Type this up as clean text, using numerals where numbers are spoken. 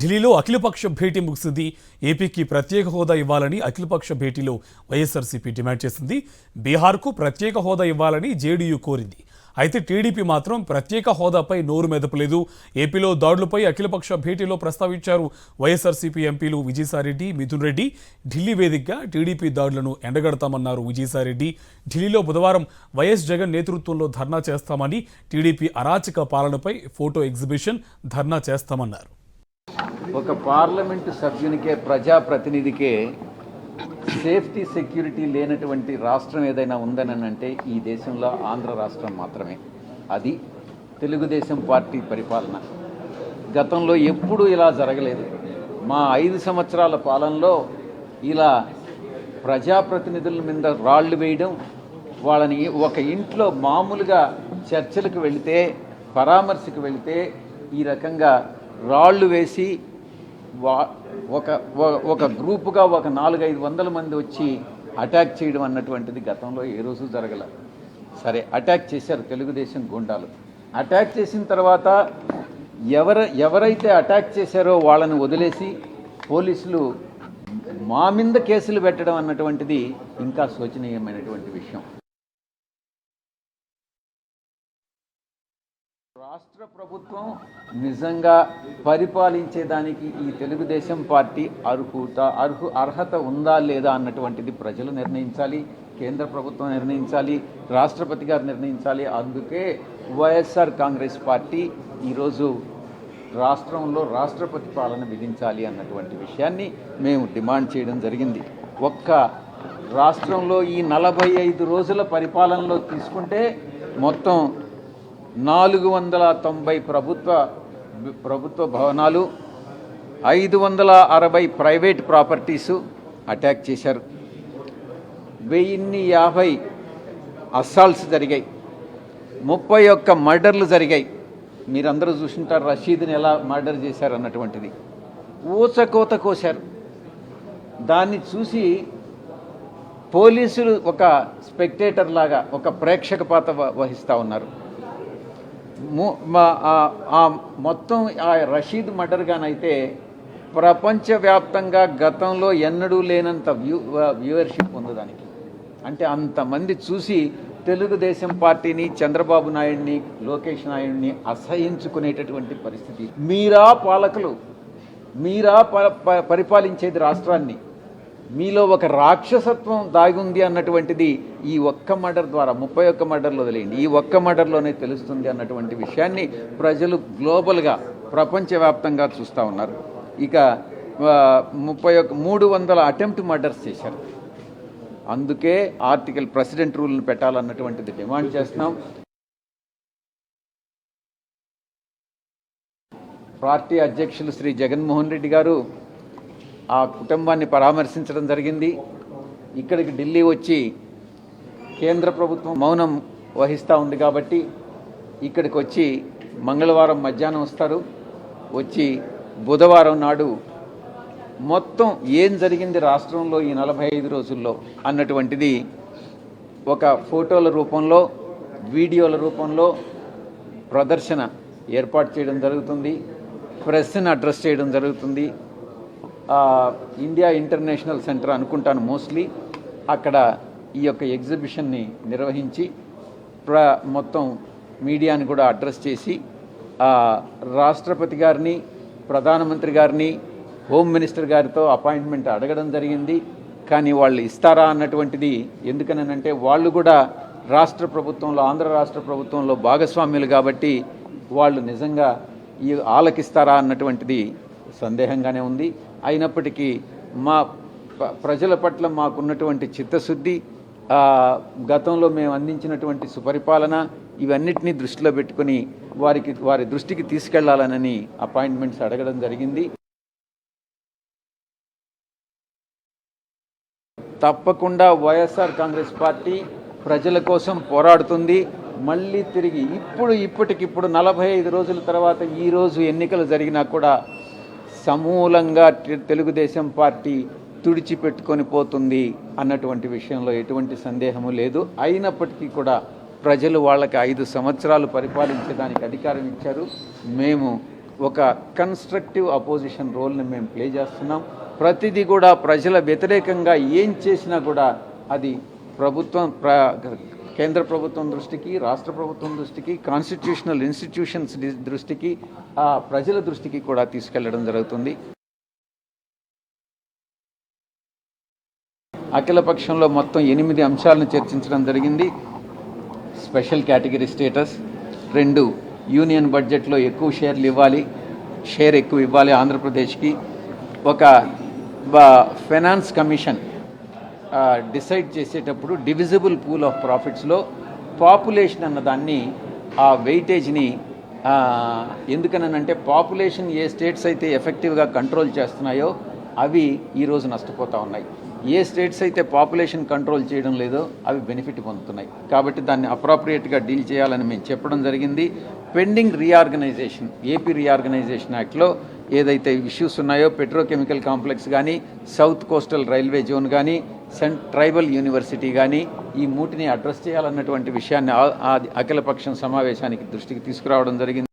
ఢిల్లీలో అఖిలపక్ష భేటీ ముగిసింది. ఏపీకి ప్రత్యేక హోదా ఇవ్వాలని అఖిలపక్ష భేటీలో వైఎస్ఆర్సీపీ డిమాండ్ చేసింది. బీహార్కు ప్రత్యేక హోదా ఇవ్వాలని జేడీయూ కోరింది. అయితే టీడీపీ మాత్రం ప్రత్యేక హోదాపై నోరు మెదపలేదు. ఏపీలో దాడులపై అఖిలపక్ష భేటీలో ప్రస్తావించారు వైఎస్ఆర్సీపీ ఎంపీలు విజయసాయిరెడ్డి, మిథున్ రెడ్డి. ఢిల్లీ వేదికగా టీడీపీ దాడులను ఎండగడతామన్నారు విజయసాయిరెడ్డి. ఢిల్లీలో బుధవారం వైఎస్ జగన్ నేతృత్వంలో ధర్నా చేస్తామని, టీడీపీ అరాచక పాలనపై ఫోటో ఎగ్జిబిషన్, ధర్నా చేస్తామన్నారు. ఒక పార్లమెంటు సభ్యునికే, ప్రజాప్రతినిధికే సేఫ్టీ సెక్యూరిటీ లేనటువంటి రాష్ట్రం ఏదైనా ఉందని అంటే ఈ దేశంలో ఆంధ్ర రాష్ట్రం మాత్రమే. అది తెలుగుదేశం పార్టీ పరిపాలన. గతంలో ఎప్పుడూ ఇలా జరగలేదు. మా 5 సంవత్సరాల పాలనలో ఇలా ప్రజాప్రతినిధుల మీద రాళ్లు వేయడం, వాళ్ళని ఒక ఇంట్లో మామూలుగా చర్చలకు వెళితే, పరామర్శకు వెళితే ఈ రకంగా రాళ్లు వేసి ఒక గ్రూపుగా ఒక 400-500 మంది వచ్చి అటాక్ చేయడం అన్నటువంటిది గతంలో ఏ రోజు జరగల. సరే, అటాక్ చేశారు తెలుగుదేశం గుండాలు. అటాక్ చేసిన తర్వాత ఎవరైతే అటాక్ చేశారో వాళ్ళని వదిలేసి పోలీసులు మా మీద కేసులు పెట్టడం అన్నటువంటిది ఇంకా శోచనీయమైనటువంటి విషయం. రాష్ట్ర ప్రభుత్వం నిజంగా పరిపాలించేదానికి ఈ తెలుగుదేశం పార్టీ అర్హత ఉందా లేదా అన్నటువంటిది ప్రజలు నిర్ణయించాలి, కేంద్ర ప్రభుత్వం నిర్ణయించాలి, రాష్ట్రపతి గారు నిర్ణయించాలి. అందుకే వైఎస్ఆర్ కాంగ్రెస్ పార్టీ ఈరోజు రాష్ట్రంలో రాష్ట్రపతి పాలన విధించాలి అన్నటువంటి విషయాన్ని మేము డిమాండ్ చేయడం జరిగింది. ఒక్క రాష్ట్రంలో ఈ 45 రోజుల పరిపాలనలో తీసుకుంటే మొత్తం 490 ప్రభుత్వ భవనాలు, 560 ప్రైవేట్ ప్రాపర్టీసు అటాక్ చేశారు. 1050 అస్సాల్ట్స్ జరిగాయి, 31 మర్డర్లు జరిగాయి. మీరందరూ చూసుంటారు రషీద్ని ఎలా మర్డర్ చేశారు అన్నటువంటిది. ఊచకోత కోశారు. దాన్ని చూసి పోలీసులు ఒక స్పెక్టేటర్ లాగా, ఒక ప్రేక్షక పాత్ర వహిస్తూ ఉన్నారు. మొత్తం ఆ రషీద్ మర్డర్ గానైతే ప్రపంచవ్యాప్తంగా గతంలో ఎన్నడూ లేనంత వ్యూవర్షిప్ ఉంది దానికి. అంటే అంతమంది చూసి తెలుగుదేశం పార్టీని, చంద్రబాబు నాయుడిని, లోకేష్ నాయుడిని అసహించుకునేటటువంటి పరిస్థితి. మీరా పాలకులు, మీరా పరిపాలించేది రాష్ట్రాన్ని, మీలో ఒక రాక్షసత్వం దాగుంది అన్నటువంటిది ఈ ఒక్క మర్డర్ ద్వారా, 31 మర్డర్లు వదిలేయండి, ఈ ఒక్క మర్డర్లోనే తెలుస్తుంది అన్నటువంటి విషయాన్ని ప్రజలు గ్లోబల్గా, ప్రపంచవ్యాప్తంగా చూస్తూ ఉన్నారు. ఇక 300 అటెంప్ట్ మర్డర్స్ చేశారు. అందుకే ఆర్టికల్ ప్రెసిడెంట్ రూల్ను పెట్టాలన్నటువంటిది డిమాండ్ చేస్తున్నాం. పార్టీ అధ్యక్షులు శ్రీ జగన్మోహన్ రెడ్డి గారు ఆ కుటుంబాన్ని పరామర్శించడం జరిగింది. ఇక్కడికి ఢిల్లీ వచ్చి కేంద్ర ప్రభుత్వం మౌనం వహిస్తూ ఉంది కాబట్టి ఇక్కడికి వచ్చి మంగళవారం మధ్యాహ్నం వస్తారు. వచ్చి బుధవారం నాడు మొత్తం ఏం జరిగింది రాష్ట్రంలో ఈ 45 రోజుల్లో అన్నటువంటిది ఒక ఫోటోల రూపంలో, వీడియోల రూపంలో ప్రదర్శన ఏర్పాటు చేయడం జరుగుతుంది. ప్రెస్ని అడ్రస్ చేయడం జరుగుతుంది. ఇండియా ఇంటర్నేషనల్ సెంటర్ అనుకుంటాను మోస్ట్లీ, అక్కడ ఈ యొక్క ఎగ్జిబిషన్ని నిర్వహించి మొత్తం మీడియాని కూడా అడ్రస్ చేసి రాష్ట్రపతి గారిని, ప్రధానమంత్రి గారిని, హోమ్ మినిస్టర్ గారితో అపాయింట్మెంట్ అడగడం జరిగింది. కానీ వాళ్ళు ఇస్తారా అన్నటువంటిది, ఎందుకనంటే వాళ్ళు కూడా రాష్ట్ర ప్రభుత్వంలో, ఆంధ్ర రాష్ట్ర ప్రభుత్వంలో భాగస్వామ్యులు కాబట్టి వాళ్ళు నిజంగా ఈ ఆలకిస్తారా అన్నటువంటిది సందేహంగానే ఉంది. అయినప్పటికీ మా ప్రజల పట్ల మాకున్నటువంటి చిత్తశుద్ధి, గతంలో మేము అందించినటువంటి సుపరిపాలన, ఇవన్నిటినీ దృష్టిలో పెట్టుకుని వారి దృష్టికి తీసుకెళ్లాలని అపాయింట్మెంట్స్ అడగడం జరిగింది. తప్పకుండా వైఎస్ఆర్ కాంగ్రెస్ పార్టీ ప్రజల కోసం పోరాడుతుంది. మళ్ళీ తిరిగి ఇప్పటికిప్పుడు 45 రోజుల తర్వాత ఈరోజు ఎన్నికలు జరిగినా కూడా సమూలంగా తెలుగుదేశం పార్టీ తుడిచిపెట్టుకొని పోతుంది అన్నటువంటి విషయంలో ఎటువంటి సందేహము లేదు. అయినప్పటికీ కూడా ప్రజలు వాళ్ళకి 5 సంవత్సరాలు పరిపాలించడానికి అధికారం ఇచ్చారు. మేము ఒక కన్స్ట్రక్టివ్ అపోజిషన్ రోల్ని మేము ప్లే చేస్తున్నాం. ప్రతిదీ కూడా ప్రజల వ్యతిరేకంగా ఏం చేసినా కూడా అది కేంద్ర ప్రభుత్వం దృష్టికి, రాష్ట్ర ప్రభుత్వం దృష్టికి, కాన్స్టిట్యూషనల్ ఇన్స్టిట్యూషన్స్ దృష్టికి, ప్రజల దృష్టికి కూడా తీసుకెళ్లడం జరుగుతుంది. అఖిలపక్షంలో మొత్తం 8 అంశాలను చర్చించడం జరిగింది. స్పెషల్ కేటగిరీ స్టేటస్, 2 యూనియన్ బడ్జెట్లో ఎక్కువ షేర్ ఎక్కువ ఇవ్వాలి ఆంధ్రప్రదేశ్కి, ఒక ఫైనాన్స్ కమిషన్ డిసైడ్ చేసేటప్పుడు డివిజిబుల్ పూల్ ఆఫ్ ప్రాఫిట్స్లో పాపులేషన్ అన్నదాన్ని ఆ వెయిటేజ్ని ఎందుకనంటే పాపులేషన్ ఏ స్టేట్స్ అయితే ఎఫెక్టివ్గా కంట్రోల్ చేస్తున్నాయో అవి ఈరోజు నష్టపోతూ ఉన్నాయి. ఏ స్టేట్స్ అయితే పాపులేషన్ కంట్రోల్ చేయడం లేదో అవి బెనిఫిట్ పొందుతున్నాయి. కాబట్టి దాన్ని అప్రాప్రియేట్గా డీల్ చేయాలని మేము చెప్పడం జరిగింది. పెండింగ్ రీఆర్గనైజేషన్, ఏపీ రీఆర్గనైజేషన్ యాక్ట్లో ఏదైతే ఇష్యూస్ ఉన్నాయో, పెట్రోకెమికల్ కాంప్లెక్స్ కానీ, సౌత్ కోస్టల్ రైల్వే జోన్ కానీ, ట్రైబల్ యూనివర్సిటీ కానీ, ఈ మూటిని అడ్రస్ చేయాలన్నటువంటి విషయాన్ని అఖిలపక్షం సమావేశానికి దృష్టికి తీసుకురావడం జరిగింది.